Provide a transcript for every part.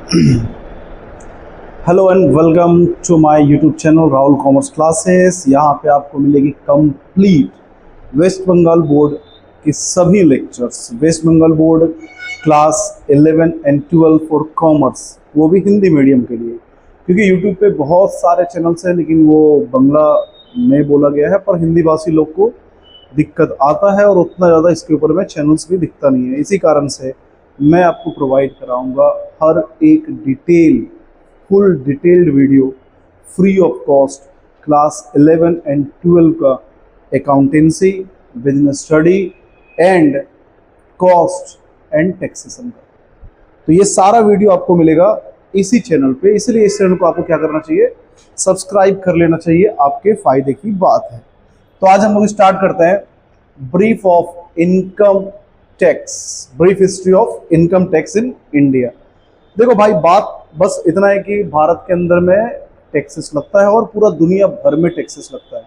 Hello and welcome to my YouTube channel Rahul commerce classes. यहाँ पे आपको मिलेगी कंप्लीट वेस्ट बंगाल बोर्ड के सभी lectures. West Bengal board class 11 and 12 for commerce, वो भी हिंदी मीडियम के लिए, क्योंकि यूट्यूब पे बहुत सारे चैनल्स हैं लेकिन वो बंगला में बोला गया है, पर हिंदी भाषी लोग को दिक्कत आता है और उतना ज़्यादा इसके ऊपर में चैनल्स भी दिखता नहीं है। इसी कारण से मैं आपको प्रोवाइड कराऊंगा हर एक full detailed video free of cost class 11 and 12 का accountancy, business study and cost and taxation का। तो ये सारा वीडियो आपको मिलेगा इसी चैनल पे, इसलिए इस चैनल को आपको क्या करना चाहिए, सब्सक्राइब कर लेना चाहिए, आपके फायदे की बात है। तो आज हम लोग स्टार्ट करते हैं brief of income tax, brief history of income tax in India. देखो भाई, बात बस इतना है कि भारत के अंदर में टैक्सेस लगता है और पूरा दुनिया भर में टैक्सेस लगता है।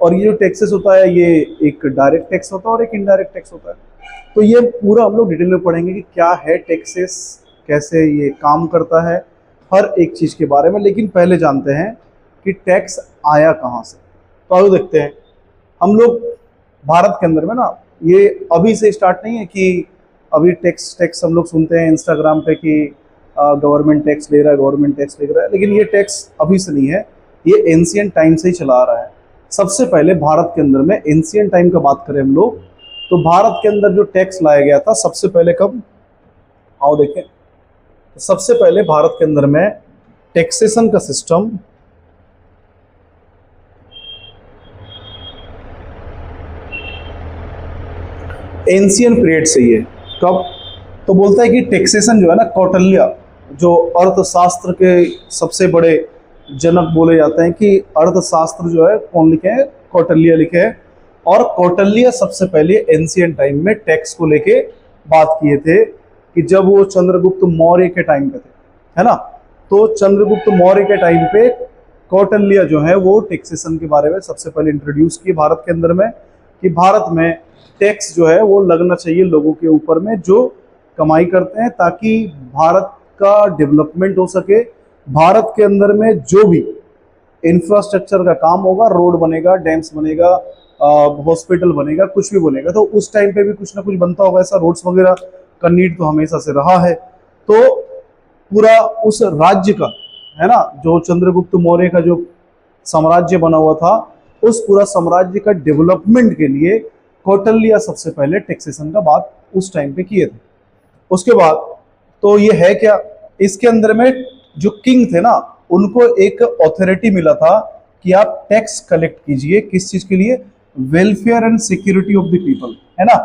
और ये जो टैक्सेस होता है ये एक डायरेक्ट टैक्स होता है और एक इनडायरेक्ट टैक्स होता है। तो ये पूरा हम लोग डिटेल में पढ़ेंगे कि क्या है टैक्सेस, कैसे ये काम करता है, हर एक चीज़ के बारे में। लेकिन पहले जानते हैं कि टैक्स आया कहाँ से। तो आगे देखते हैं। हम लोग भारत के अंदर में ना, ये अभी से स्टार्ट नहीं है कि अभी टैक्स हम लोग सुनते हैं इंस्टाग्राम पे कि गवर्नमेंट टैक्स ले रहा है, गवर्नमेंट टैक्स ले रहा है, लेकिन ये टैक्स अभी से नहीं है, ये एंशियंट टाइम से ही चला आ रहा है। सबसे पहले भारत के अंदर में एंशियंट टाइम का बात करें हम लोग, तो भारत के अंदर जो टैक्स लाया गया था सबसे पहले कब, आओ देखें। तो सबसे पहले भारत के अंदर में टैक्सेशन का सिस्टम एंशियंट पीरियड से ही है। कब? तो बोलता है कि टैक्सेशन जो है ना, कौटिल्य जो अर्थशास्त्र के सबसे बड़े जनक बोले जाते हैं, कि अर्थशास्त्र जो है कौन लिखे हैं, कौटिल्य लिखे हैं। और कौटिल्य सबसे पहले एंशियंट टाइम में टैक्स को लेके बात किए थे, कि जब वो चंद्रगुप्त मौर्य के टाइम पे थे, है ना। तो चंद्रगुप्त मौर्य के टाइम पे कौटिल्य जो है वो टैक्सेशन के बारे में सबसे पहले इंट्रोड्यूस किए भारत के अंदर में, कि भारत में टैक्स जो है वो लगना चाहिए लोगों के ऊपर में जो कमाई करते हैं, ताकि भारत का डेवलपमेंट हो सके। भारत के अंदर में जो भी इंफ्रास्ट्रक्चर का काम होगा, रोड बनेगा, डैम्स बनेगा, हॉस्पिटल बनेगा, कुछ भी बनेगा, तो उस टाइम पे भी कुछ ना कुछ बनता होगा। ऐसा रोड्स वगैरह का नीड तो हमेशा से रहा है। तो पूरा उस राज्य का, है ना, जो चंद्रगुप्त मौर्य का जो साम्राज्य बना हुआ था, उस पूरा साम्राज्य का डेवलपमेंट के लिए कौटिल्य सबसे पहले टैक्सेशन का बात उस टाइम पे किए थे। उसके बाद तो ये है क्या, इसके अंदर में जो किंग थे ना, उनको एक ऑथोरिटी मिला था कि आप टैक्स कलेक्ट कीजिए। किस चीज के लिए? Welfare and security of the people, है ना।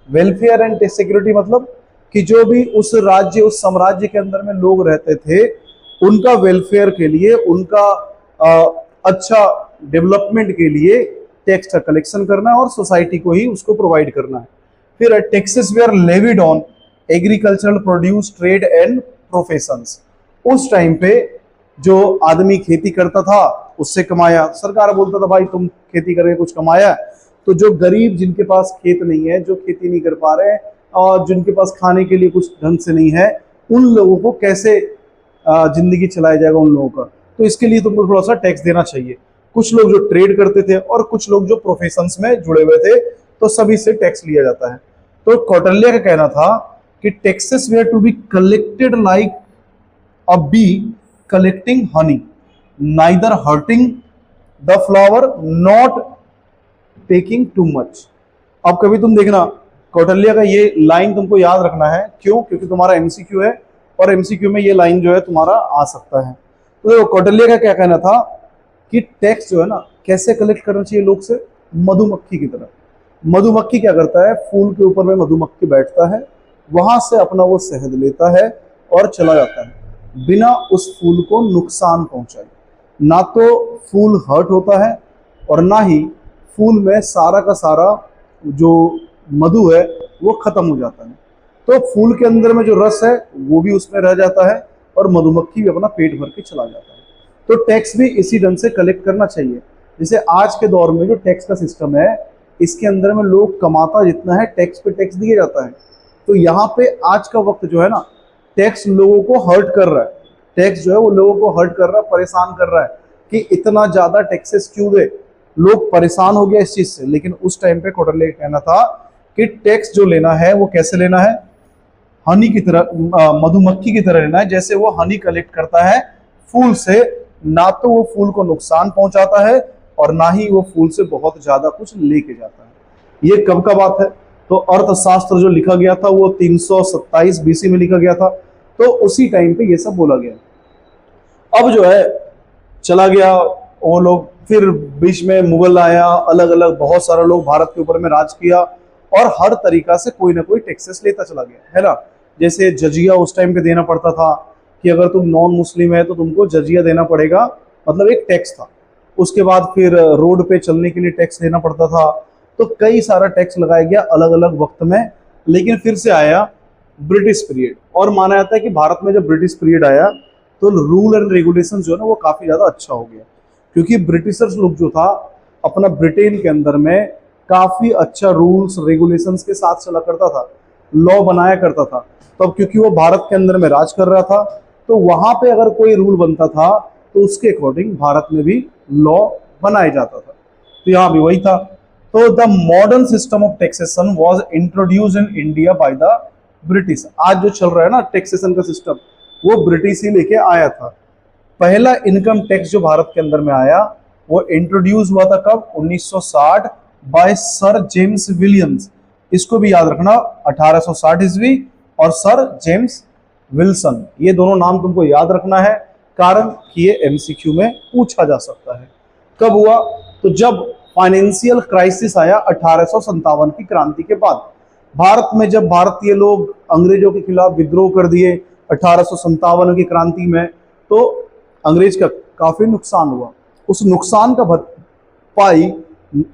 वेलफेयर एंड सिक्योरिटी मतलब कि जो भी उस राज्य, उस साम्राज्य के अंदर में लोग रहते थे, उनका वेलफेयर के लिए, उनका अच्छा डेवलपमेंट के लिए टैक्स का कलेक्शन करना है और सोसाइटी को ही उसको प्रोवाइड करना है। फिर taxes were levied on agricultural produce, trade and professions. उस टाइम पे जो आदमी खेती करता था उससे कमाया, सरकार बोलता था भाई तुम खेती करके कुछ कमाया। तो जो गरीब, जिनके पास खेत नहीं है, जो खेती नहीं कर पा रहे हैं और जिनके पास खाने के लिए कुछ ढंग से नहीं है, उन लोगों को कैसे जिंदगी चलाया जाएगा उन लोगों का। तो इसके लिए तुमको थोड़ा सा टैक्स देना चाहिए। कुछ लोग जो ट्रेड करते थे और कुछ लोग जो प्रोफेशंस में जुड़े हुए थे, तो सभी से टैक्स लिया जाता है। तो कौटिल्य का कहना था कि taxes were to be collected like a bee collecting honey, neither hurting the flower not taking too much. अब कभी तुम देखना, कौटिल्य का ये लाइन तुमको याद रखना है। क्यों? क्योंकि तुम्हारा एमसीक्यू है और एमसीक्यू में ये लाइन जो है तुम्हारा आ सकता है। तो देखो, कौटिल्य का क्या कहना था कि टैक्स जो है ना, कैसे कलेक्ट करना चाहिए लोग से, मधुमक्खी की तरह। मधुमक्खी क्या करता है, फूल के ऊपर में मधुमक्खी बैठता है, वहां से अपना वो शहद लेता है और चला जाता है, बिना उस फूल को नुकसान पहुंचाए। ना तो फूल हर्ट होता है और ना ही फूल में सारा का सारा जो मधु है वो खत्म हो जाता है। तो फूल के अंदर में जो रस है वो भी उसमें रह जाता है और मधुमक्खी भी अपना पेट भर के चला जाता है। तो टैक्स भी इसी ढंग से कलेक्ट करना चाहिए। जैसे आज के दौर में जो टैक्स का सिस्टम है, इसके अंदर में लोग कमाता जितना है, टैक्स पे टैक्स दिया जाता है। तो यहाँ पे आज का वक्त जो है ना, टैक्स लोगों को हर्ट कर रहा है, टैक्स जो है वो लोगों को हर्ट कर रहा है, परेशान कर रहा है कि इतना ज्यादा टैक्सेस क्यों दे, लोग परेशान हो गए इस चीज से। लेकिन उस टाइम पे कौटिल्य का कहना था कि टैक्स जो लेना है वो कैसे लेना है, हनी की तरह, मधुमक्खी की तरह लेना है। जैसे वो हनी कलेक्ट करता है फूल से, ना तो वो फूल को नुकसान पहुंचाता है और ना ही वो फूल से बहुत ज्यादा कुछ लेके जाता है। ये कब का बात है, तो अर्थशास्त्र जो लिखा गया था वो 327 बीसी में लिखा गया था, तो उसी टाइम पे ये सब बोला गया। अब जो है चला गया वो लोग, फिर बीच में मुगल आया, अलग अलग बहुत सारे लोग भारत के ऊपर में राज किया और हर तरीका से कोई ना कोई टैक्सेस लेता चला गया, है ना। जैसे जजिया उस टाइम पे देना पड़ता था कि अगर तुम नॉन मुस्लिम है तो तुमको जजिया देना पड़ेगा, मतलब एक टैक्स था। उसके बाद फिर रोड पे चलने के लिए टैक्स देना पड़ता था। तो कई सारा टैक्स लगाया गया अलग अलग वक्त में। लेकिन फिर से आया ब्रिटिश पीरियड, और माना जाता है कि भारत में जब ब्रिटिश पीरियड आया तो रूल एंड रेगुलेशन जो है ना वो काफी ज्यादा अच्छा हो गया, क्योंकि ब्रिटिशर्स लोग जो था अपना ब्रिटेन के अंदर में काफी अच्छा रूल्स रेगुलेशंस के साथ चला करता था, लॉ बनाया करता था। तब क्योंकि वो भारत के अंदर में राज कर रहा था, तो वहां पे अगर कोई रूल बनता था तो उसके अकॉर्डिंग भारत में भी लॉ बनाया जाता था। तो यहाँ भी वही था। तो the modern system of taxation was introduced in India by the British. आज जो चल रहा है ना टैक्सेशन का सिस्टम, वो ब्रिटिश ही लेके आया था। पहला इनकम टैक्स जो भारत के अंदर में आया वो इंट्रोड्यूस हुआ था कब, 1960 बाय सर जेम्स विलियम्स। इसको भी याद रखना, 1860 ईस्वी और सर जेम्स विल्सन, ये दोनों नाम तुमको याद रखना है, कारण कि ये एमसीक्यू में पूछा जा सकता है। कब हुआ, तो जब फाइनेंशियल क्राइसिस आया 1857 की क्रांति के बाद। भारत में जब भारतीय लोग अंग्रेजों के खिलाफ विद्रोह कर दिए 1857 की क्रांति में, तो अंग्रेज का काफी नुकसान हुआ। उस नुकसान का भरपाई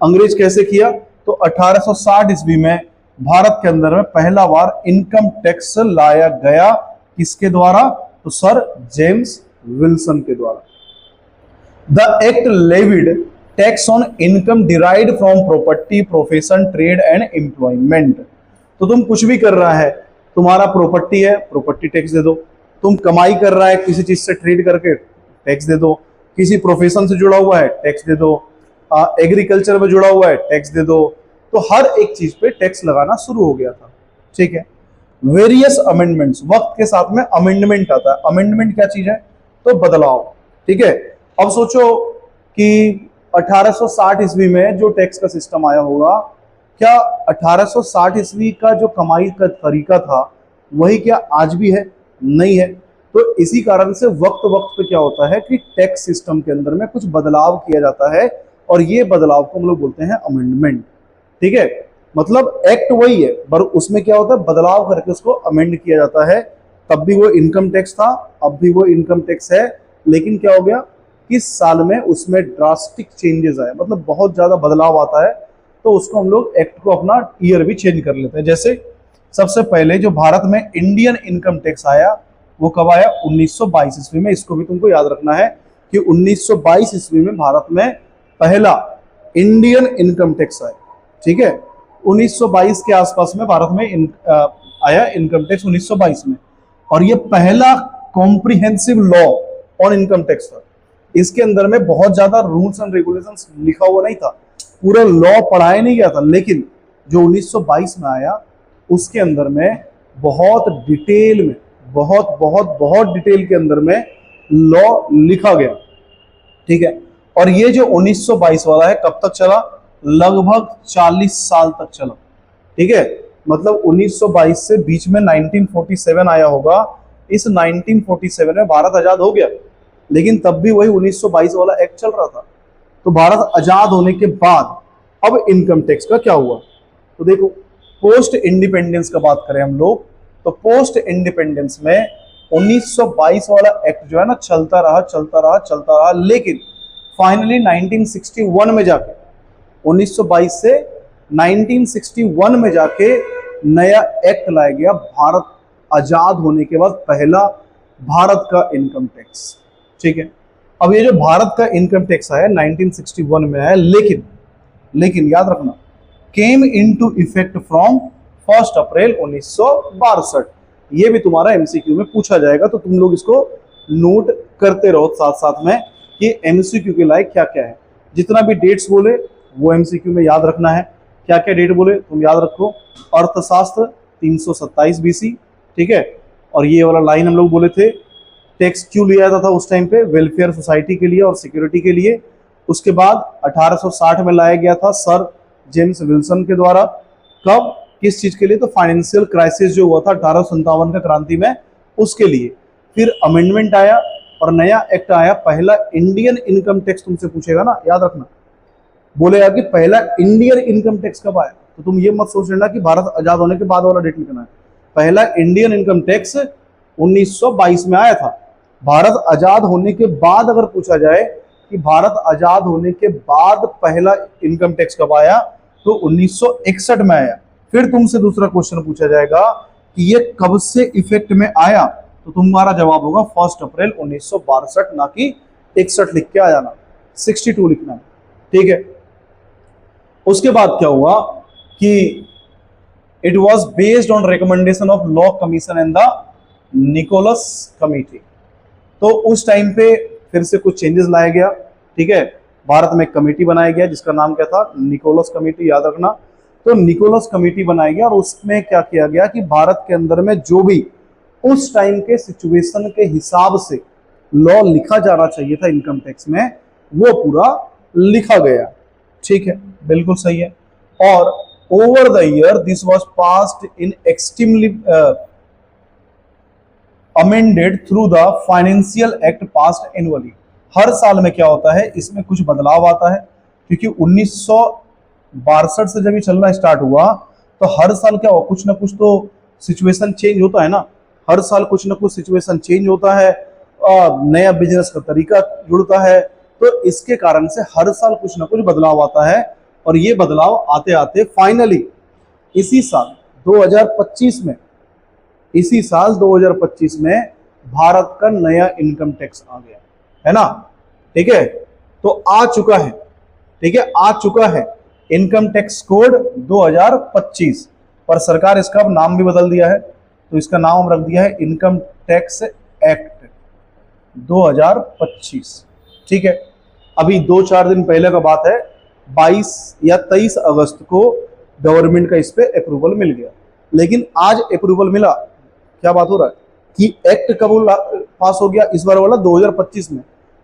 अंग्रेज कैसे किया, तो 1860 ईस्वी में भारत के अंदर में पहला बार इनकम टैक्स लाया गया। किसके द्वारा, तो सर जेम्स विल्सन के द्वारा। The act levied tax on income derived from property, profession, trade and employment. तो तुम कुछ भी कर रहा है, तुम्हारा प्रॉपर्टी है, प्रॉपर्टी टैक्स दे दो। तुम कमाई कर रहा है किसी चीज से ट्रेड करके, टैक्स दे दो। किसी प्रोफेशन से जुड़ा हुआ है, टैक्स दे दो। एग्रीकल्चर में जुड़ा हुआ है, टैक्स दे दो। तो हर एक चीज पे टैक्स लगाना शुरू हो गया था, ठीक है। वेरियस अमेंडमेंट्स, वक्त के साथ में अमेंडमेंट आता है। अमेंडमेंट क्या चीज है, तो बदलाव, ठीक है। अब सोचो कि 1860 ईस्वी में जो टैक्स का सिस्टम आया होगा, क्या 1860 ईस्वी का जो कमाई का तरीका था वही क्या आज भी है, नहीं है। तो इसी कारण से वक्त वक्त पे क्या होता है कि टैक्स सिस्टम के अंदर में कुछ बदलाव किया जाता है, और ये बदलाव को हम लोग बोलते हैं अमेंडमेंट, ठीक है। मतलब एक्ट वही है पर उसमें क्या होता है, बदलाव करके उसको अमेंड किया जाता है। तब भी वो इनकम टैक्स था, अब भी वो इनकम टैक्स है, लेकिन क्या हो गया, इस साल में उसमें ड्रास्टिक चेंजेस आए, मतलब बहुत ज्यादा बदलाव आता है। तो उसको हम लोग एक्ट को अपना ईयर भी चेंज कर लेते हैं। जैसे सबसे पहले जो भारत में इंडियन इनकम टैक्स आया वो कब आया, 1922 ईस्वी में। इसको भी तुमको याद रखना है कि 1922 ईस्वी में भारत में पहला इंडियन इनकम टैक्स आया, ठीक है। 1922 के आसपास में भारत में आया इनकम टैक्स 1922 में, और ये पहला comprehensive law on income tax था। इसके अंदर में बहुत ज्यादा रूल्स एंड रेगुलेशंस लिखा हुआ नहीं था, पूरा लॉ पढ़ाया नहीं गया था, लेकिन जो 1922 में आया उसके अंदर में बहुत डिटेल में, बहुत बहुत बहुत डिटेल के अंदर में लॉ लिखा गया, ठीक है। और ये जो 1922 वाला है कब तक चला, लगभग 40 साल तक चला, ठीक है। मतलब 1922 से बीच में 1947 आया होगा। इस 1947 में भारत आजाद हो गया, लेकिन तब भी वही 1922 वाला एक्ट चल रहा था। तो भारत आजाद होने के बाद अब इनकम टैक्स का क्या हुआ, तो देखो पोस्ट इंडिपेंडेंस का बात करें हम लोग, तो पोस्ट इंडिपेंडेंस में 1922 वाला एक्ट जो है ना चलता रहा चलता रहा चलता रहा, लेकिन फाइनली 1961 में जाके 1922 से 1961 में जाके नया एक्ट लाया गया, भारत आजाद होने के बाद पहला भारत का इनकम टैक्स, ठीक है। अब ये जो भारत का इनकम टैक्स आया 1961 में आया, लेकिन याद रखना केम इनटू इफेक्ट फ्रॉम 1 अप्रैल 1962। ये भी तुम्हारा एमसीक्यू में पूछा जाएगा, तो तुम लोग इसको नोट करते रहो साथ साथ में कि एमसीक्यू के लायक क्या क्या है। जितना भी डेट्स बोले वो एमसीक्यू में याद रखना है। क्या क्या डेट बोले तुम याद रखो। अर्थशास्त्र 327 बीसी, ठीक है। और ये वाला लाइन हम लोग बोले थे, टैक्स क्यों लिया जाता था उस टाइम पे, वेलफेयर सोसाइटी के लिए और सिक्योरिटी के लिए। उसके बाद 1860 में लाया गया था सर जेम्स विल्सन के द्वारा। कब, किस चीज के लिए, तो फाइनेंशियल क्राइसिस जो हुआ था 1857 का क्रांति में, उसके लिए। फिर अमेंडमेंट आया और नया एक्ट आया, पहला इंडियन इनकम टैक्स तुमसे पूछेगा ना, याद रखना, बोलेगा कि पहला इंडियन इनकम टैक्स कब आया, तो तुम ये मत सोच लेना कि भारत आजाद होने के बाद वाला डेट लिखना है। पहला इंडियन इनकम टैक्स 1922 में आया था। भारत आजाद होने के बाद अगर पूछा जाए कि भारत आजाद होने के बाद पहला इनकम टैक्स कब आया, तो 1961 में आया। फिर तुमसे दूसरा क्वेश्चन पूछा जाएगा कि ये कब से इफेक्ट में आया, तो तुम्हारा जवाब होगा 1 अप्रैल 1962, ना कि 61 लिख के आ जाना, 62 लिखना है, ठीक है। उसके बाद क्या हुआ कि it was based on recommendation of law commission and the Nicholas committee. तो उस टाइम पे फिर से कुछ चेंजेस लाया गया, ठीक है। भारत में एक कमेटी बनाया गया जिसका नाम क्या था, निकोलस कमेटी, याद रखना। तो निकोलस कमेटी बनाई गया और उसमें क्या किया गया कि भारत के अंदर में जो भी उस टाइम के सिचुएशन के हिसाब से लॉ लिखा जाना चाहिए था इनकम टैक्स में, वो पूरा लिखा गया, ठीक है, बिल्कुल सही है। और over the year this was passed in extremely amended through the financial act passed annually. हर साल में क्या होता है, इसमें कुछ बदलाव आता है, क्योंकि 1962 से जब ये चलना स्टार्ट हुआ तो हर साल क्या हुआ, कुछ ना कुछ तो सिचुएशन चेंज होता है ना, हर साल कुछ ना कुछ सिचुएशन चेंज होता है, नया बिजनेस का तरीका जुड़ता है, तो इसके कारण से हर साल कुछ ना कुछ बदलाव आता है। और ये बदलाव आते आते फाइनली इसी साल 2025 में, इसी साल 2025 में भारत का नया इनकम टैक्स आ गया है ना, ठीक है। तो आ चुका है, ठीक है, आ चुका है इनकम टैक्स कोड 2025, पर सरकार इसका अब नाम भी बदल दिया है, तो इसका नाम हम रख दिया है इनकम टैक्स एक्ट 2025, ठीक है। अभी 2-4 दिन पहले का बात है, 22 या 23 अगस्त को गवर्नमेंट का इस पे अप्रूवल मिल गया। लेकिन आज अप्रूवल मिला, क्या बात हो रहा है कि एक्ट कब पास हो गया, इस बार वाला 2025 में,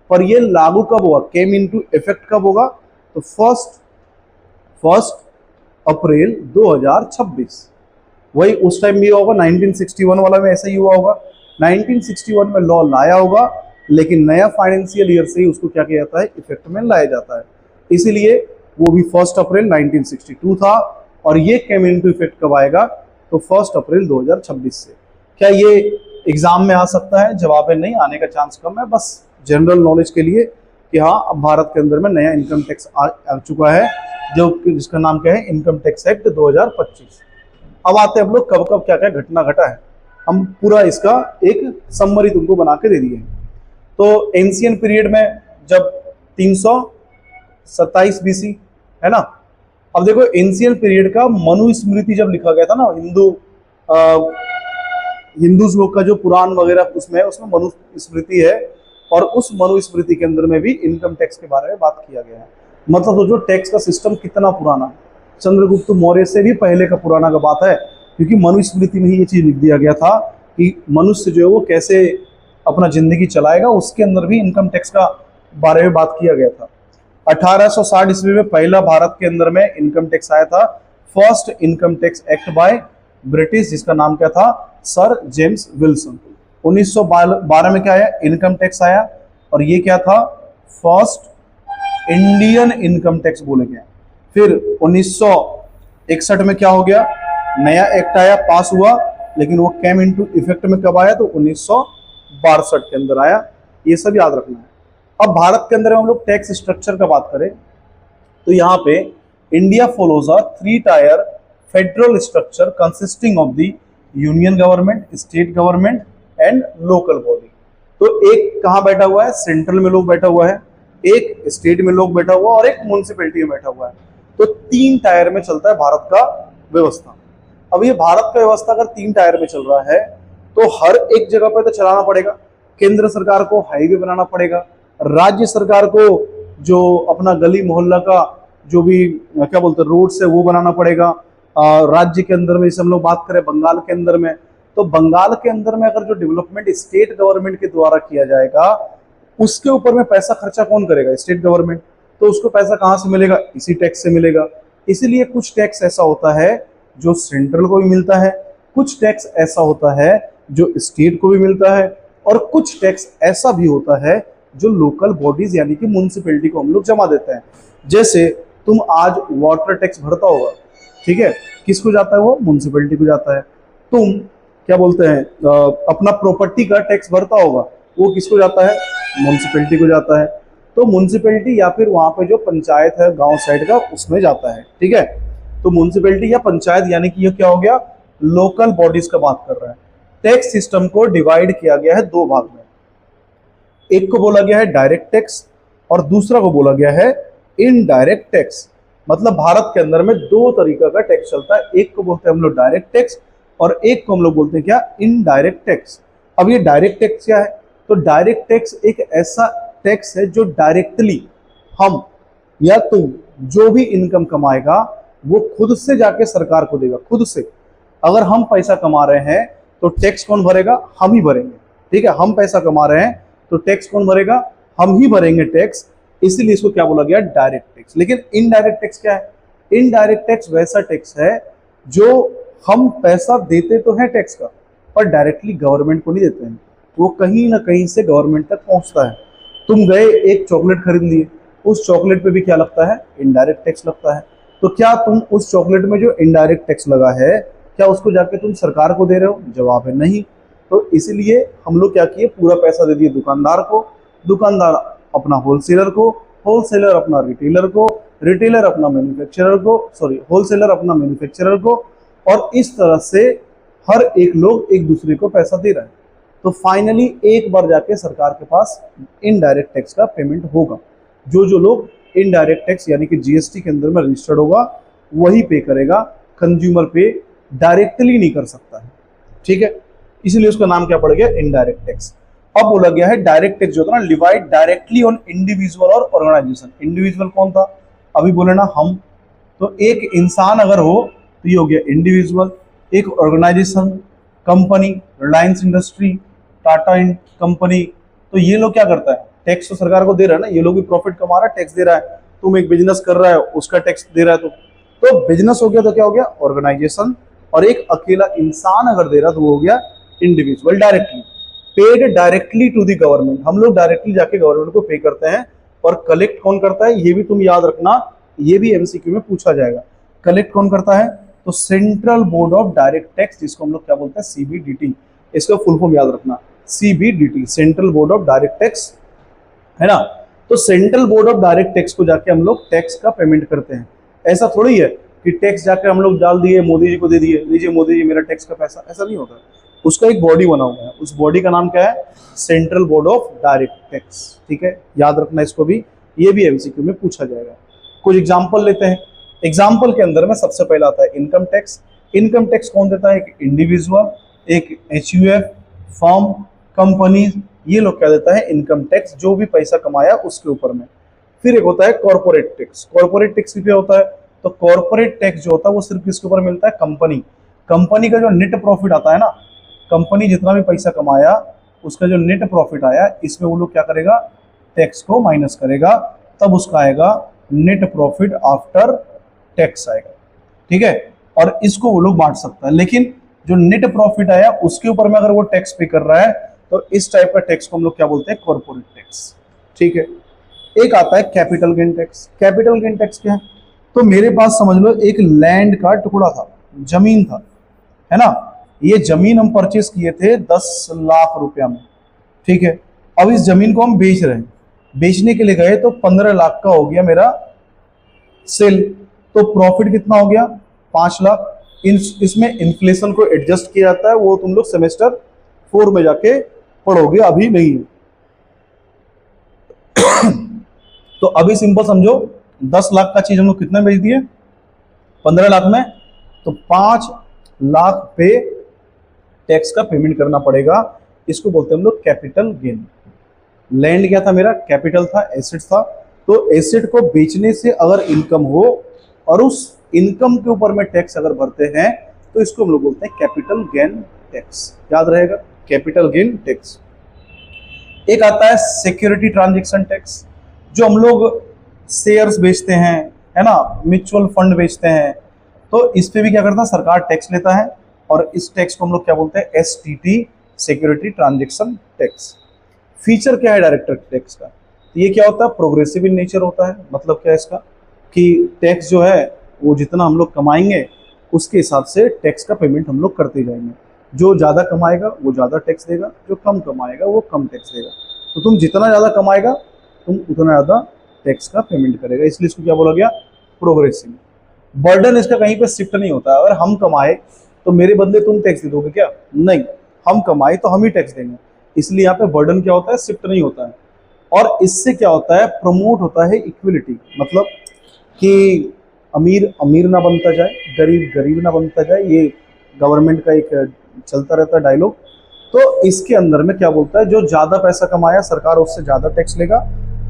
पर ये लागू कब हुआ, केम इनटू इफेक्ट कब होगा, तो 1 अप्रैल 2026। वही उस टाइम भी होगा, 1961 वाला में ऐसा ही हुआ होगा, 1961 में लॉ लाया होगा, लेकिन नया फाइनेंशियल ईयर से ही उसको क्या किया जाता है, इफेक्ट में लाया जाता है। इसीलिए वो भी 1 अप्रैल 1962 था, और ये केम इनटू इफेक्ट कब आएगा, तो 1 अप्रैल 2026 से। क्या ये एग्जाम में आ सकता है, जवाब है नहीं, आने का चांस कम है, बस जनरल नॉलेज के लिए कि हाँ अब भारत के अंदर में नया इनकम टैक्स आ चुका है, जो जिसका नाम क्या है, इनकम टैक्स एक्ट 2025। अब आते हैं हम लोग कब कब क्या क्या घटना घटा है, हम पूरा इसका एक समरी तुमको बना के दे दिए हैं। तो एंशियंट पीरियड में जब 327 बीसी है ना, अब देखो एंशियंट पीरियड का मनुस्मृति जब लिखा गया था ना, हिंदू लोग का जो पुराण वगैरह उसमें मनुस्मृति है, और उस मनुस्मृति के अंदर में भी इनकम टैक्स के बारे में बात किया गया है। मतलब सोचो टैक्स का सिस्टम कितना पुराना है, चंद्रगुप्त मौर्य से भी पहले का पुराना का बात है, क्योंकि मनुस्मृति में ही ये चीज लिख दिया गया था कि मनुष्य जो है वो कैसे अपना जिंदगी चलाएगा, उसके अंदर भी इनकम टैक्स का बारे में बात किया गया था। 1860 ईस्वी में पहला भारत के अंदर में इनकम टैक्स आया था, first income tax act by British, जिसका नाम क्या था, सर जेम्स विल्सन। 1912 में क्या आया, इनकम टैक्स आया, और ये क्या था, फर्स्ट इंडियन इनकम टैक्स बोले गए। फिर 1961 में क्या हो गया, नया एक्ट आया, पास हुआ, लेकिन वो केम इनटू इफेक्ट में कब आया, तो 1962 के अंदर आया। ये सब याद रखना है। अब भारत के अंदर हम लोग टैक्स स्ट्रक्चर का बात करें तो यहाँ पे India follows a 3 tyre federal structure consisting of the union government, state government and local body. तो एक कहाँ बैठा हुआ है, सेंट्रल में लोग बैठा हुआ है, एक स्टेट में लोग बैठा हुआ है, और एक म्युनिसिपैलिटी में बैठा हुआ है। तो 3 टायर में चलता है भारत का व्यवस्था। अब ये भारत का व्यवस्था अगर 3 टायर में चल रहा है, तो हर एक जगह पे तो चलाना पड़ेगा। केंद्र सरकार को हाईवे बनाना पड़ेगा, राज्य सरकार को जो अपना गली मोहल्ला का जो भी क्या बोलते हैं रोड्स है वो बनाना पड़ेगा। राज्य के अंदर में जैसे हम लोग बात करें बंगाल के अंदर में, तो बंगाल के अंदर में अगर जो डेवलपमेंट स्टेट गवर्नमेंट के द्वारा किया जाएगा उसके ऊपर में पैसा खर्चा कौन करेगा? State government. तो उसको पैसा कहाँ से मिलेगा? इसी टैक्स से मिलेगा। इसीलिए कुछ टैक्स ऐसा होता है जो सेंट्रल को भी मिलता है, कुछ टैक्स ऐसा होता है जो स्टेट को भी मिलता है, और कुछ टैक्स ऐसा भी होता है जो लोकल बॉडीज यानी कि म्युनिसिपैलिटी को हम लोग जमा देते हैं। जैसे तुम आज वाटर टैक्स भरता होगा, ठीक है, किसको जाता है? वो म्युनिसिपैलिटी को जाता है। तुम क्या बोलते हैं अपना प्रॉपर्टी का टैक्स भरता होगा, वो किसको जाता है? म्युनिसिपैलिटी को जाता है। तो म्युनिसिपैलिटी या फिर वहां पे जो पंचायत है गांव साइड का उसमें जाता है, ठीक है। तो म्युनिसिपैलिटी या पंचायत यानी कि ये क्या हो गया? लोकल बॉडीज का बात कर रहा है। टैक्स सिस्टम को डिवाइड किया गया है दो भाग में, एक को बोला गया है डायरेक्ट टैक्स और दूसरा को बोला गया है इनडायरेक्ट टैक्स। मतलब भारत के अंदर में दो तरीका का टैक्स चलता है, एक को बोलते हैं हम लोग डायरेक्ट टैक्स और एक को हम लोग बोलते हैं क्या? Indirect tax. अब ये डायरेक्ट टैक्स क्या है? तो डायरेक्ट टैक्स एक ऐसा टैक्स है जो डायरेक्टली हम या तुम जो भी इनकम कमाएगा वो खुद से जाके सरकार को देगा, खुद से। अगर हम पैसा कमा रहे हैं तो टैक्स कौन भरेगा? हम ही भरेंगे, ठीक है। हम पैसा कमा रहे हैं तो टैक्स कौन भरेगा? हम ही भरेंगे टैक्स। इसीलिए इसको क्या बोला गया? Direct tax. लेकिन इनडायरेक्ट टैक्स क्या है? इनडायरेक्ट टैक्स वैसा टैक्स है जो हम पैसा देते तो है टैक्स का, पर डायरेक्टली गवर्नमेंट को नहीं देते हैं, वो कहीं ना कहीं से गवर्नमेंट तक पहुंचता है। तुम गए एक चॉकलेट खरीद लिए, उस चॉकलेट पे भी क्या लगता है? इनडायरेक्ट टैक्स लगता है। तो क्या तुम उस चॉकलेट में जो इनडायरेक्ट टैक्स लगा है क्या उसको जाके तुम सरकार को दे रहे हो? जवाब है नहीं। तो इसलिए हम लोग क्या किए? पूरा पैसा दे दिए दुकानदार को, दुकानदार अपना होलसेलर को, होलसेलर अपना रिटेलर को, रिटेलर अपना मैन्युफैक्चरर को, सॉरी होलसेलर अपना मैन्युफैक्चरर को, और इस तरह से हर एक लोग एक दूसरे को पैसा दे रहा है। तो फाइनली एक बार जाके सरकार के पास इनडायरेक्ट टैक्स का पेमेंट होगा। जो जो लोग इनडायरेक्ट टैक्स यानी कि जीएसटी के अंदर में रजिस्टर्ड होगा वही पे करेगा, कंज्यूमर पे डायरेक्टली नहीं कर सकता है, ठीक है। इसलिए उसका नाम क्या पड़ गया? Indirect tax. अब बोला गया है डायरेक्ट टैक्स जो होता है ना, लिवाइड डायरेक्टली ऑन इंडिविजुअल और ऑर्गेनाइजेशन। इंडिविजुअल कौन था? अभी बोले ना हम। तो एक इंसान अगर हो तो ये हो गया इंडिविजुअल, एक organisation, company, Reliance industry, Tata company, तो ये लोग क्या करता है? टैक्स तो सरकार को दे रहा है ना, ये लोग भी प्रॉफिट कमा रहा है, टैक्स दे रहा है। तुम एक बिजनेस कर रहा है उसका टैक्स दे रहा है, तो बिजनेस हो गया तो क्या हो गया? ऑर्गेनाइजेशन। और एक अकेला इंसान अगर दे रहा तो वो हो गया individual. Directly paid directly to the government, हम लोग डायरेक्टली जाके गवर्नमेंट को पे करते हैं। और कलेक्ट कौन करता है? ये भी तुम याद रखना, ये भी एमसीक्यू में पूछा जाएगा। कलेक्ट कौन करता है? तो central board of direct tax, जिसको हम लोग क्या बोलते हैं? सीबीडीटी। इसका फुल फॉर्म याद रखना, CBDT, central board of direct tax, है ना। तो central board of direct tax को जाके हम लोग टैक्स का पेमेंट करते हैं। ऐसा थोड़ी है कि टैक्स जाकर हम लोग डाल दिए, मोदी जी को दे दिए, लीजिए मोदी जी मेरा टैक्स का पैसा, ऐसा नहीं होता। उसका एक बॉडी बना हुआ है, उस बॉडी का नाम क्या है? Central board of direct tax, ठीक है। याद रखना इसको भी, ये भी एमसीक्यू में पूछा जाएगा। कुछ एग्जाम्पल लेते हैं। एग्जाम्पल के अंदर में सबसे पहला आता है इनकम टैक्स। इनकम टैक्स कौन देता है? एक इंडिविजुअल, एक एचयूएफ, फर्म, कंपनी, ये लोग क्या देता है? इनकम टैक्स, जो भी पैसा कमाया उसके ऊपर में। फिर एक होता है कॉर्पोरेट टैक्स। कॉर्पोरेट टैक्स क्या होता है? तो कॉर्पोरेट टैक्स जो होता है वो सिर्फ किसके ऊपर मिलता है? कंपनी। कंपनी का जो नेट प्रॉफिट आता है ना, कंपनी जितना भी पैसा कमाया उसका जो नेट प्रॉफिट आया इसमें वो लोग क्या करेगा? टैक्स को माइनस करेगा, तब उसका आएगा नेट प्रॉफिट आफ्टर टैक्स आएगा, ठीक है। और इसको वो लोग बांट सकता है। लेकिन जो नेट प्रॉफिट आया उसके ऊपर में अगर वो टैक्स पे कर रहा है तो इस टाइप का टैक्स को हम लोग क्या बोलते हैं? कॉर्पोरेट टैक्स, ठीक है। एक आता है capital gain tax. Capital gain tax क्या है? तो मेरे पास समझ लो एक लैंड का टुकड़ा था, जमीन था, है ना। ये जमीन हम परचेस किए थे 10 लाख रुपया में, ठीक है। अब इस जमीन को हम बेच रहे हैं, बेचने के लिए गए तो 15 लाख का हो गया मेरा सेल, तो प्रॉफिट कितना हो गया? 5 लाख। इसमें इन्फ्लेशन को एडजस्ट किया जाता है, वो तुम लोग सेमेस्टर 4 में जाके पढ़ोगे, अभी नहीं। तो अभी सिंपल समझो 10 लाख का चीज हम लोग कितने बेच दिए? 15 लाख में। तो 5 लाख पे टैक्स का पेमेंट करना पड़ेगा। इसको बोलते हैं हम लोग कैपिटल गेन। लैंड क्या था मेरा, कैपिटल था, एसेट था। तो एसेट को बेचने से अगर इनकम हो और उस इनकम के ऊपर में टैक्स अगर भरते हैं तो इसको हम लोग बोलते हैं कैपिटल गेन टैक्स। याद रहेगा, कैपिटल गेन टैक्स। एक आता है सिक्योरिटी ट्रांजैक्शन टैक्स, जो हम लोग शेयर्स बेचते हैं, है ना, म्यूचुअल फंड बेचते हैं, तो इस पे भी क्या करता है, सरकार टैक्स लेता है। और इस टैक्स को हम लोग क्या बोलते हैं, STT, security transaction tax. Feature क्या है डायरेक्ट टैक्स का, ये क्या होता है, प्रोग्रेसिव इन नेचर होता है। मतलब क्या है इसका, कि टैक्स जो है वो जितना हम लोग कमाएंगे उसके हिसाब से टैक्स का पेमेंट हम लोग करते जाएंगे। जो ज़्यादा कमाएगा वो ज़्यादा टैक्स देगा, जो कम कमाएगा वो कम टैक्स देगा। तो तुम जितना ज़्यादा कमाएगा तुम उतना ज़्यादा टैक्स का पेमेंट करेगा, इसलिए इसको क्या बोला गया, प्रोग्रेसिव। बर्डन इसका कहीं पे शिफ्ट नहीं होता है। अगर हम कमाए तो मेरे बदले तुम टैक्स दे दोगे क्या, नहीं, हम कमाए तो हम ही टैक्स देंगे। इसलिए यहाँ पे बर्डन क्या होता है, शिफ्ट नहीं होता है। और इससे क्या होता है, प्रमोट होता है इक्विलिटी। मतलब कि अमीर अमीर ना बनता जाए, गरीब गरीब ना बनता जाए, ये गवर्नमेंट का एक चलता रहता है डायलॉग। तो इसके अंदर में क्या बोलता है, जो ज़्यादा पैसा कमाया सरकार उससे ज़्यादा टैक्स लेगा,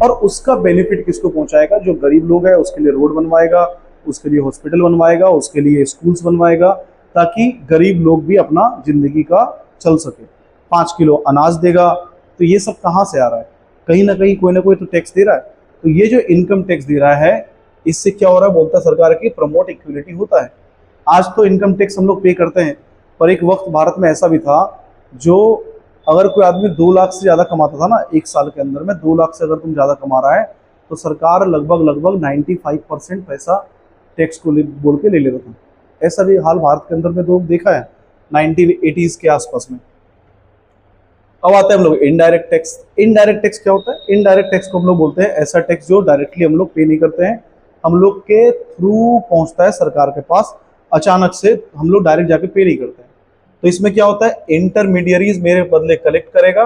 और उसका बेनिफिट किसको पहुंचाएगा, जो गरीब लोग हैं उसके लिए रोड बनवाएगा, उसके लिए हॉस्पिटल बनवाएगा, उसके लिए स्कूल्स बनवाएगा, ताकि गरीब लोग भी अपना जिंदगी का चल सके। 5 किलो अनाज देगा। तो ये सब कहाँ से आ रहा है, कहीं ना कहीं कोई ना कोई तो टैक्स दे रहा है। तो ये जो इनकम टैक्स दे रहा है, इससे क्या हो रहा है, बोलता सरकार की प्रमोट इक्विलिटी होता है। आज तो इनकम टैक्स हम लोग पे करते हैं, पर एक वक्त भारत में ऐसा भी था, जो अगर कोई आदमी 2 लाख से ज़्यादा कमाता था ना, एक साल के अंदर में 2 लाख से अगर तुम ज़्यादा कमा रहा है, तो सरकार लगभग 95% पैसा टैक्स को बोल के ले लेता था। ऐसा भी हाल भारत के अंदर में तो देखा है 1980s के आसपास में। अब आते हैं हम लोग इनडायरेक्ट टैक्स। इनडायरेक्ट टैक्स क्या होता है, इनडायरेक्ट टैक्स को हम लोग बोलते हैं ऐसा टैक्स जो डायरेक्टली हम लोग पे नहीं करते हैं, हम लोग के थ्रू पहुंचता है सरकार के पास, अचानक से हम लोग डायरेक्ट जाके पे नहीं करते हैं। तो इसमें क्या होता है, इंटरमीडियरीज मेरे बदले कलेक्ट करेगा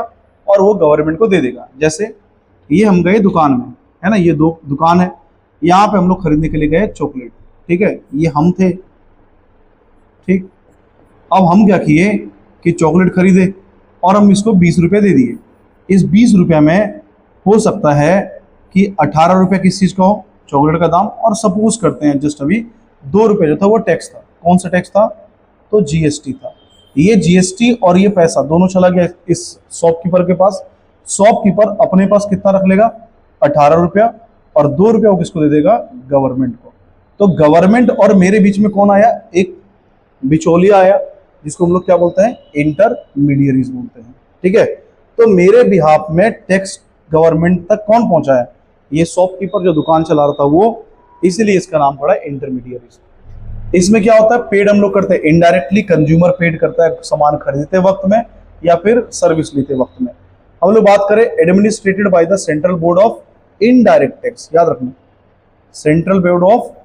और वो गवर्नमेंट को दे देगा। जैसे ये हम गए दुकान में, है ना, ये 2 दुकान है, यहाँ पे हम लोग खरीदने के लिए गए चॉकलेट, ठीक है, ये हम थे, ठीक। अब हम क्या किए कि चॉकलेट खरीदे और हम इसको 20 रुपये दे दिए। इस 20 रुपये में हो सकता है कि 18 रुपये किस चीज़ का हो, चॉकलेट का दाम, और सपोज करते हैं जस्ट अभी 2 रुपये जो था वो टैक्स था। कौन सा टैक्स था, तो GST था। ये GST और ये पैसा दोनों चला गया इस शॉपकीपर के पास। शॉपकीपर अपने पास कितना रख लेगा, 18 रुपया, और 2 रुपया वो किसको दे देगा, गवर्नमेंट को। तो गवर्नमेंट और मेरे बीच में कौन आया, एक बिचौलिया आया, जिसको हम लोग क्या बोलते हैं, इंटरमीडियरीज बोलते हैं, ठीक है। तो मेरे बिहाफ में टैक्स गवर्नमेंट तक कौन पहुंचा है, ये शॉपकीपर जो दुकान चला रहा था वो, इसीलिए इसका नाम पड़ा इंटरमीडियरीज। इसमें क्या होता है, पेड हम लोग करते हैं इनडायरेक्टली, कंज्यूमर पेड करता है सामान खरीदते वक्त में या फिर सर्विस लेते वक्त में। हम लोग बात करें administrated by the central board of indirect tax, याद रखना, central board of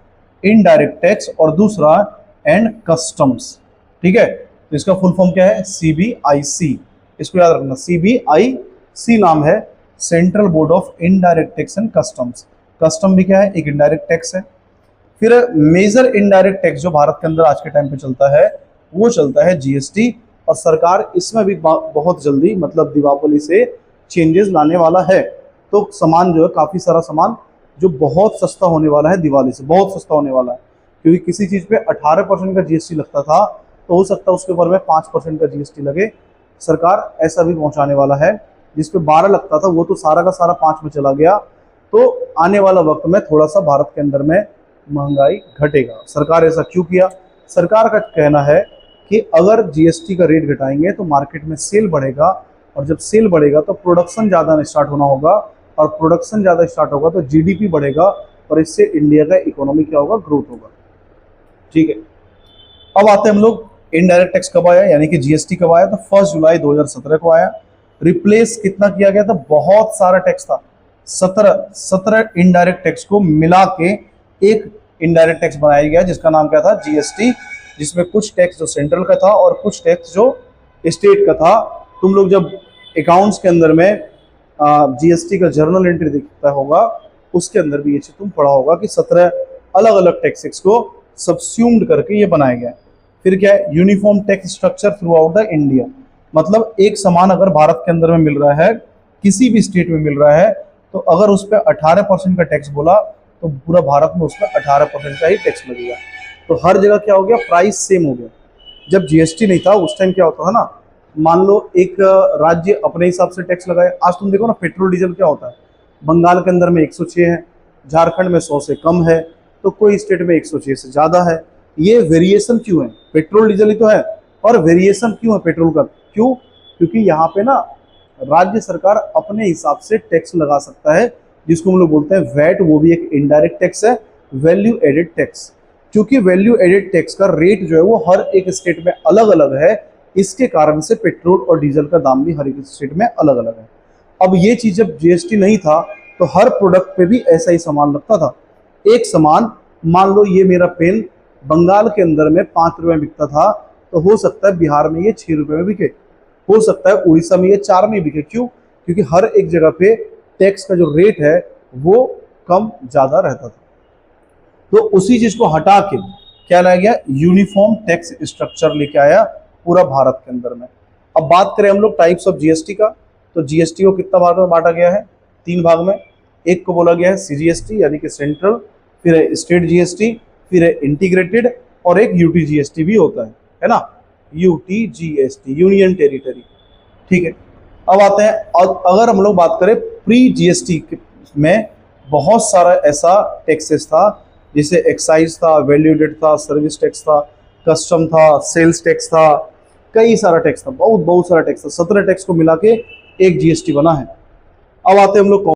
indirect tax, और दूसरा एंड कस्टम्स, ठीक है। तो इसका फुल फॉर्म क्या है, CBIC, इसको याद रखना, CBIC नाम है, central board of indirect tax and customs. Custom भी क्या है, एक इनडायरेक्ट टैक्स है। फिर मेजर इनडायरेक्ट टैक्स जो भारत के अंदर आज के टाइम पे चलता है, वो चलता है GST, और सरकार इसमें भी बहुत जल्दी, मतलब दीपावली से चेंजेस लाने वाला है। तो सामान जो है, काफ़ी सारा सामान जो बहुत सस्ता होने वाला है, दिवाली से बहुत सस्ता होने वाला है, क्योंकि किसी चीज़ पे 18% का GST लगता था, तो हो सकता है उसके ऊपर में 5% का GST लगे। सरकार ऐसा भी पहुंचाने वाला है, जिस पे 12 लगता था वो तो सारा का सारा 5 में चला गया। तो आने वाला वक्त में थोड़ा सा भारत के अंदर में महंगाई घटेगा। सरकार ऐसा क्यों किया, सरकार का कहना है कि अगर GST का रेट घटाएंगे तो मार्केट में सेल बढ़ेगा, और जब सेल बढ़ेगा तो प्रोडक्शन ज़्यादा स्टार्ट होना होगा, और प्रोडक्शन ज़्यादा स्टार्ट होगा तो GDP बढ़ेगा, और इससे इंडिया का इकोनॉमी क्या होगा, ग्रोथ होगा, ठीक है। अब आते हैं हम लोग इनडायरेक्ट टैक्स कब आया, यानी कि GST कब आया, तो 1 जुलाई 2017 को आया। रिप्लेस कितना किया गया था, बहुत सारा टैक्स था, 17 इनडायरेक्ट टैक्स को मिला के एक इनडायरेक्ट टैक्स बनाया गया, जिसका नाम क्या था, GST, जिसमें कुछ टैक्स जो सेंट्रल का था और कुछ टैक्स जो स्टेट का था। तुम लोग जब अकाउंट्स के अंदर में GST का जर्नल एंट्री दिखता होगा, उसके अंदर भी ये चीज तुम पढ़ा होगा कि 17 अलग अलग टैक्सेस को सबस्यूम्ड करके ये बनाया गया है। फिर क्या है, uniform tax structure through out the India, मतलब एक समान अगर भारत के अंदर में मिल रहा है, किसी भी स्टेट में मिल रहा है, तो अगर उस पर 18% का टैक्स बोला तो पूरा भारत में उस पर 18% का ही टैक्स लगेगा। तो हर जगह क्या हो गया, प्राइस सेम हो गया। जब जीएसटी नहीं था उस टाइम क्या होता था ना, मान लो एक राज्य अपने हिसाब से टैक्स लगाए। आज तुम देखो ना, पेट्रोल डीजल क्या होता है, बंगाल के अंदर में 106 है, झारखंड में 100 से कम है, तो कोई स्टेट में 106 से ज़्यादा है। ये वेरिएशन क्यों है, पेट्रोल डीजल ही तो है, और वेरिएशन क्यों है पेट्रोल का, क्यों, क्योंकि यहाँ पे ना राज्य सरकार अपने हिसाब से टैक्स लगा सकता है, जिसको हम लोग बोलते हैं वैट, वो भी एक इनडायरेक्ट टैक्स है, वैल्यू एडेड टैक्स। क्योंकि वैल्यू एडेड टैक्स का रेट जो है वो हर एक स्टेट में अलग अलग है, इसके कारण से पेट्रोल और डीजल का दाम भी हर एक स्टेट में अलग अलग है। अब ये चीज़ जब जीएसटी नहीं था तो हर प्रोडक्ट पे भी ऐसा ही सामान लगता था, एक सामान। मान लो ये मेरा पेन बंगाल के अंदर में 5 रुपये में बिकता था, तो हो सकता है बिहार में ये 6 रुपये में बिके, हो सकता है उड़ीसा में ये 4 में बिके। क्यों, क्योंकि हर एक जगह पे टैक्स का जो रेट है वो कम ज़्यादा रहता था। तो उसी चीज़ को हटा के क्या लाया गया, यूनिफॉर्म टैक्स स्ट्रक्चर लेके आया पूरा भारत के अंदर में। अब बात करें हम लोग टाइप्स ऑफ जीएसटी का, तो जीएसटी को कितना भाग में बांटा गया है, 3 भाग में। एक को बोला गया है सीजीएसटी यानी कि सेंट्रल, फिर है स्टेट जीएसटी, फिर है इंटीग्रेटेड, और एक यूटी जीएसटी भी होता है ना, यूटी जीएसटी, यूनियन टेरिटरी। ठीक है, अब आते हैं, और अगर हम लोग बात करें प्री जीएसटी में बहुत सारा ऐसा टैक्सेस था, जैसे एक्साइज था, वैल्यू एडेड था, सर्विस टैक्स था, कस्टम था, सेल्स टैक्स था, कई सारा टैक्स था, बहुत बहुत सारा टैक्स था। 17 टैक्स को मिला के एक जीएसटी बना है। अब आते हैं हम लोग